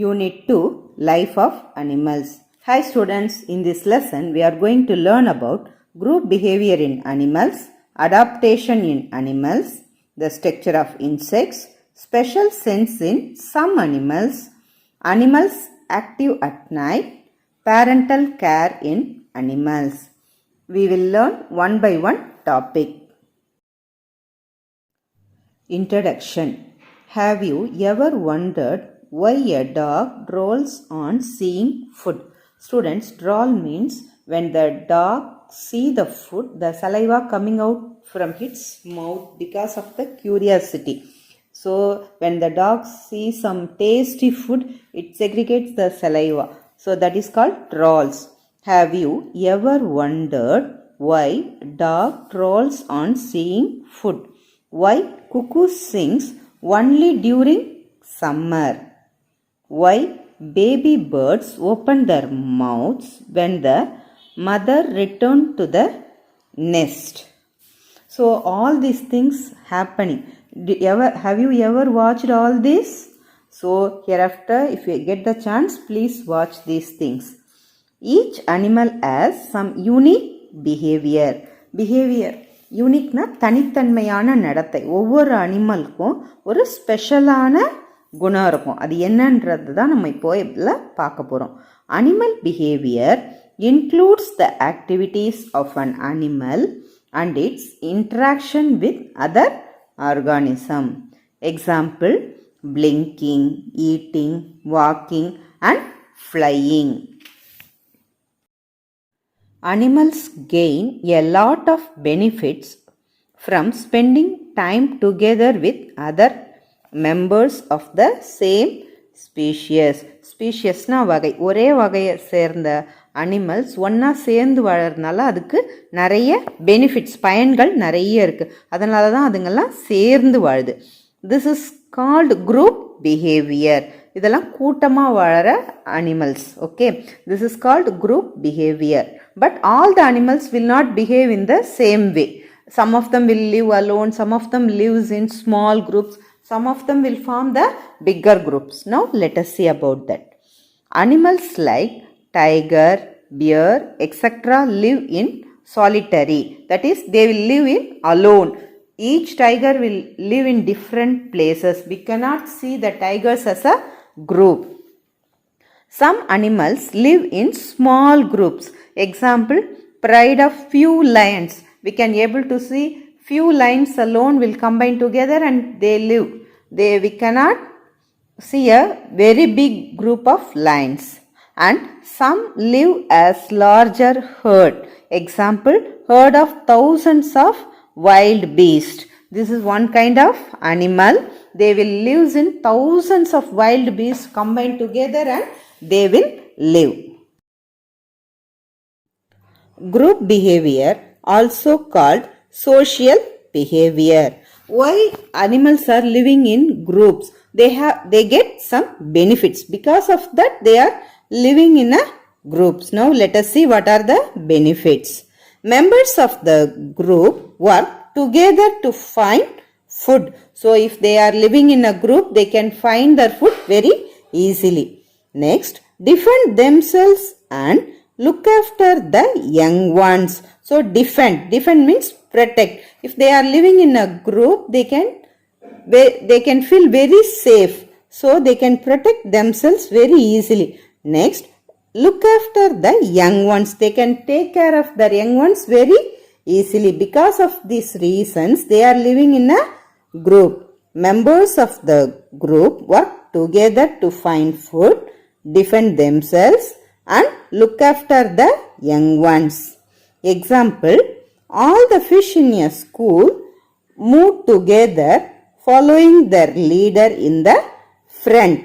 Unit 2 Life of Animals. Hi students, in this lesson we are going to learn about group behavior in animals, adaptation in animals, the structure of insects, special sense in some animals, animals active at night, parental care in animals. We will learn one by one topic. Introduction. Have you ever wondered why a dog drools on seeing food? Students, drool means when the dog see the food, the saliva coming out from its mouth because of the curiosity. So when the dog sees some tasty food, it segregates the saliva. So that is called drools. Have you ever wondered why dog drools on seeing food? Why cuckoo sings only during summer? Why baby birds open their mouths when the mother returns to the nest? So all these things happening. Have you ever watched all this? So hereafter, if you get the chance, please watch these things. Each animal has some unique behavior. யூனிக்னா தனித்தன்மையான நடத்தை. ஒவ்வொரு அனிமலுக்கும் ஒரு ஸ்பெஷலான குணம் இருக்கும். அது என்னன்றது தான் நம்ம இப்போ இதில் பார்க்க போகிறோம். Animal behaviour includes the activities of an animal and its interaction with other organism. Example, blinking, eating, walking and flying. Animals gain a lot of benefits from spending time together with other members of the same species. ஸ்பீஷியஸ்னா வகை, ஒரே வகையை சேர்ந்த animals ஒன்றா சேர்ந்து வாழறதுனால அதுக்கு நிறைய benefits, பயன்கள் நிறைய இருக்குது. அதனால தான் அதுங்கெல்லாம் சேர்ந்து வாழுது. This is called group behaviour. இதெல்லாம் கூட்டமாக வாழற animals. Okay, this is called group behaviour. But all the animals will not behave in the same way. Some of them will live alone, some of them lives in small groups, some of them will form the bigger groups. Now let us see about that. Animals like tiger, bear, etc. live in solitary. That is, they will live in alone. Each tiger will live in different places. We cannot see the tigers as a group. Some animals live in small groups. Example, pride of few lions. We can able to see few lions alone will combine together and they live. We cannot see a very big group of lions. And some live as larger herd. Example, herd of thousands of wild beasts. This is one kind of animal. They will live in thousands of wild beasts combined together and they will live. Group behavior, also called social behavior. Why animals are living in groups? They get some benefits. Because of that, they are living in a groups. Now let us see what are the benefits. Members of the group work together to find food. So if they are living in a group, they can find their food very easily. Next, defend themselves and look after the young ones. So defend means protect. If they are living in a group, they can feel very safe. So they can protect themselves very easily. Next, look after the young ones. They can take care of their young ones very easily. Because of these reasons, they are living in a group. Members of the group work together to find food, defend themselves and look after the young ones. Example, all the fish in a school move together following their leader in the front.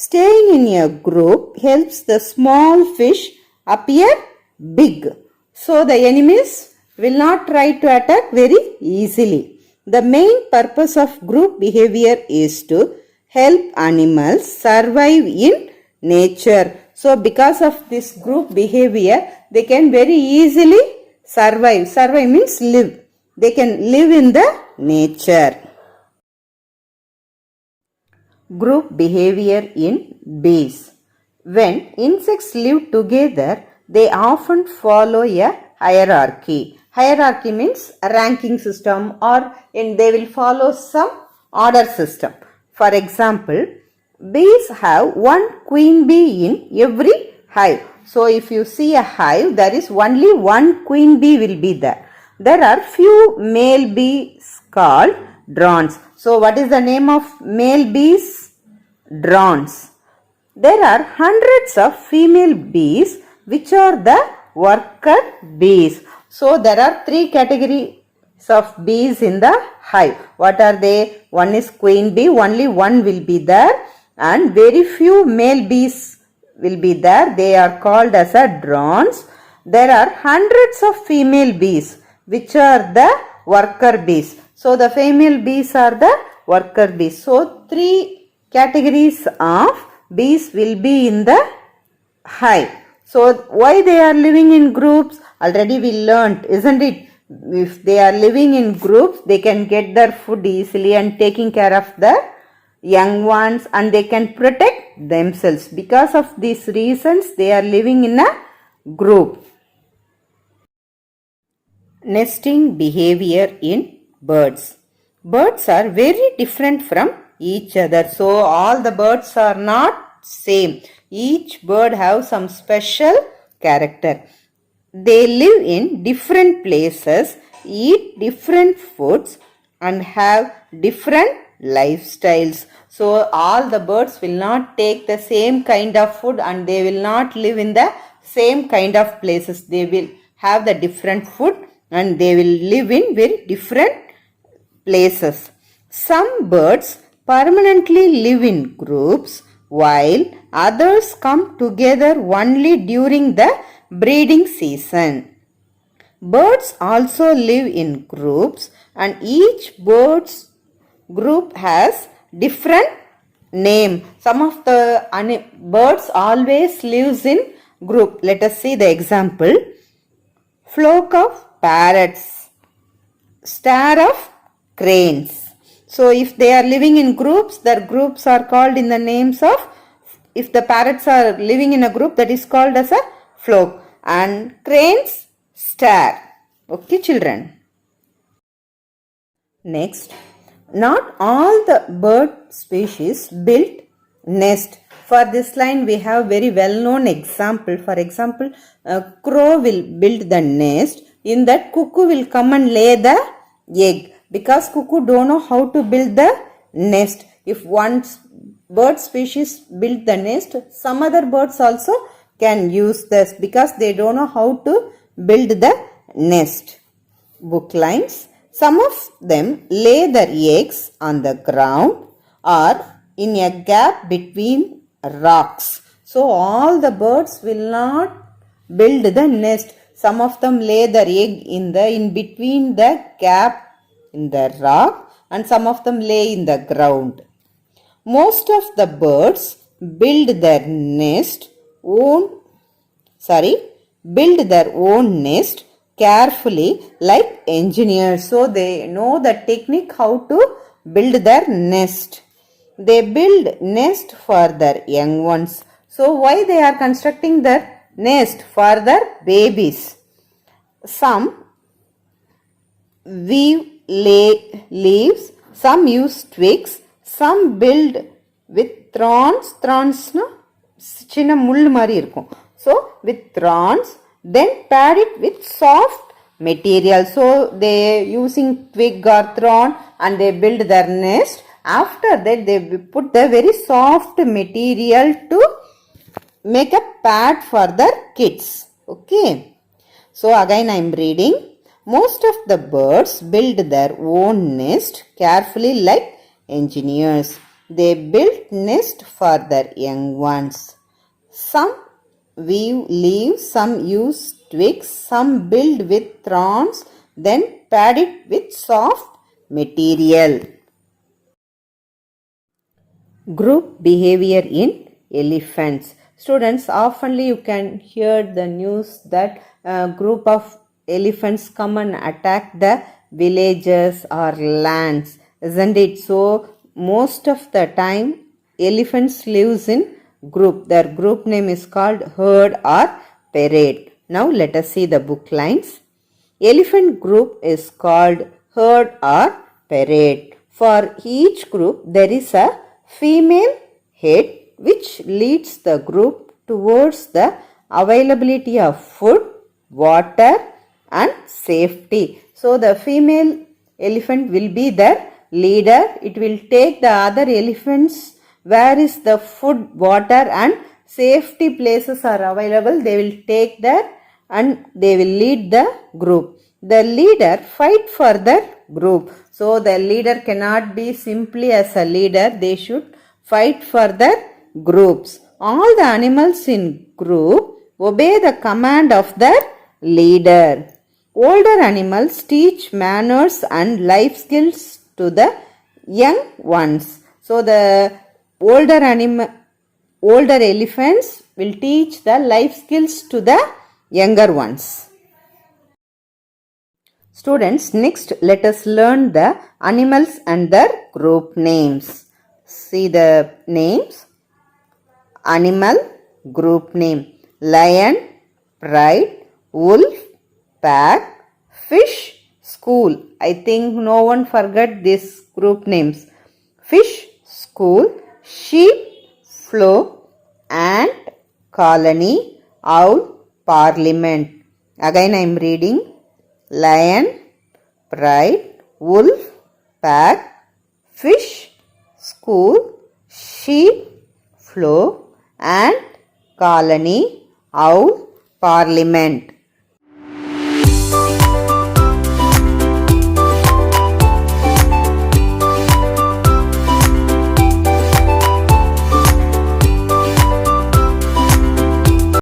Staying in a group helps the small fish appear big. So the enemies will not try to attack very easily. The main purpose of group behavior is to help animals survive in nature. So because of this group behavior, they can very easily survive. Survive means live. They can live in the nature. Group behavior in bees. When insects live together, they often follow a hierarchy. Hierarchy means a ranking system, or they will follow some order system. For example, bees have one queen bee in every hive. So if you see a hive, there is only one queen bee will be there. There are few male bees called drones. So what is the name of male bees? Drones. There are hundreds of female bees which are the worker bees. So there are three categories of bees in the hive. What are they? One is queen bee, only one will be there, and very few male bees will be there. They are called as a drones. There are hundreds of female bees which are the worker bees. So the female bees are the worker bees. So three categories of bees will be in the hive. So why they are living in groups? Already we learnt, isn't it? If they are living in groups, they can get their food easily and taking care of the young ones, and they can protect themselves. Because of these reasons, they are living in a group. Nesting behavior in birds. Birds are very different from each other. So all the birds are not same. Each bird have some special character. They live in different places, eat different foods, and have different lifestyles. So all the birds will not take the same kind of food, and they will not live in the same kind of places. They will have the different food, and they will live in very different places. Some birds permanently live in groups, while others come together only during the breeding season. Birds also live in groups, and each bird's group has different name. Some of the birds always lives in group. Let us see the example. Flock of parrots, star of cranes. So if they are living in groups, their groups are called in the names of, if the parrots are living in a group, that is called as a flock, and cranes, star. Okay, children. Next, not all the bird species build nest. For this line, we have very well-known example. For example, a crow will build the nest. In that, cuckoo will come and lay the egg. Because cuckoo don't know how to build the nest. If one bird species build the nest, some other birds also can use this because they don't know how to build the nest. Book lines. Some of them lay their eggs on the ground or in a gap between rocks. So all the birds will not build the nest. Some of them lay their egg in between the gap in the rock, and some of them lay in the ground. Most of the birds build their own nest carefully like engineers. So they know the technique how to build their nest. They build nest for their young ones. So why they are constructing their nest? For their babies. Some weave leaves, some use twigs, some build with thorns. Thorns சின்ன முள் மாதிரி இருக்கும். So with thorns, then pad it with soft material. So they using twig or thorn and they build their nest. After that they put the very soft material to make a pad for their kids. Okay. So again I am reading. Most of the birds build their own nest carefully like engineers. They build nest for their young ones. Some weave leaves, some use twigs, some build with thorns, then pad it with soft material. Group behavior in elephants. Students, oftenly you can hear the news that a group of elephants come and attack the villages or lands, isn't it? So most of the time elephants lives in group. Their group name is called herd or parade. Now let us see the book lines. Elephant group is called herd or parade. For each group there is a female head which leads the group towards the availability of food, water and safety. So the female elephant will be the leader. It will take the other elephants where is the food, water and safety places are available. They will take that and they will lead the group. The leader fight for the group. So the leader cannot be simply as a leader. They should fight for the groups. All the animals in group obey the command of the leader. Older animals teach manners and life skills to the young ones. So the older elephants will teach the life skills to the younger ones. Students, next let us learn the animals and their group names. See the names. Animal group name: lion, pride, wolf, pack, fish, school. I think no one forgot these group names. Fish, school, sheep, flock, ant, colony, owl, parliament. Again I am reading. Lion, pride, wolf, pack, fish, school, sheep, flock, ant, colony, owl, parliament.